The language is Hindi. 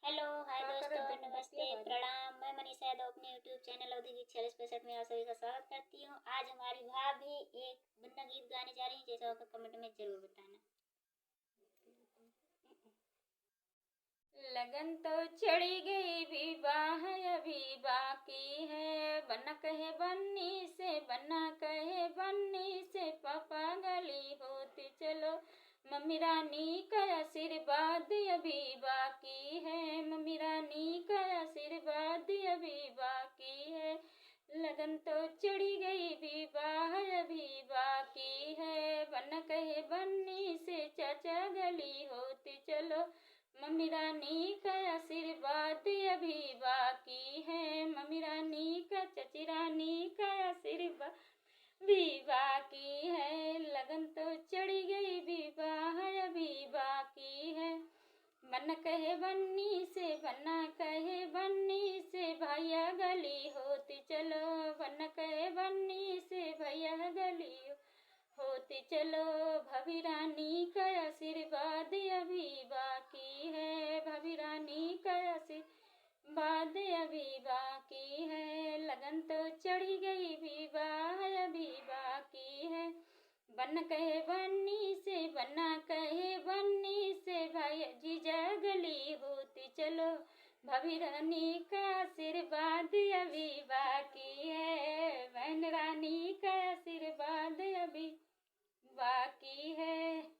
हेलो हाय दोस्तों, नमस्ते, प्रणाम। मैं मनीषा यादव अपने यूट्यूब चैनल औद्योगिक 4665 में आप सभी का स्वागत करती हूँ। आज हमारी भाभी एक बन्ना गीत गाने जा रही है, जैसा होगा कमेंट में जरूर बताना। लगन तो चढ़ी गई, विवाह अभी बाकी है। बन्ना कहे बन्नी से, बन्ना कहे बन्नी से, पापा गली होती चलो। मम्मी रानी का आशीर्वाद अभी बाकी है, मम्मी रानी का आशीर्वाद अभी बाकी है। लगन तो चढ़ी गई, विवाह अभी बाकी है। बन्ना कहे बन्नी से, चाचा गली होती चलो। मम्मी रानी का आशीर्वाद अभी बाकी है, मम्मी रानी का, चाची रानी का आशीर्वाद भी बाकी है। लगन तो चढ़ी गई, विवाह अभी बाकी है। बन्ना कहे बन्नी से, बन्ना कहे बन्नी से, भैया गली होती चलो। बन्ना कहे बन्नी से, भैया गली होती चलो। भाभी रानी का आशीर्वाद अभी बाकी है, भाभी रानी का आशीर्वाद अभी बाकी है। लगन तो चढ़ी गई, विवाह अभी बाकी है। बन्ना कहे बन्नी से, बन्ना कहे बन्नी से, भाई जीजा गली होती चलो। भाभी रानी का आशीर्वाद अभी बाकी है, बहन रानी का आशीर्वाद अभी बाकी है।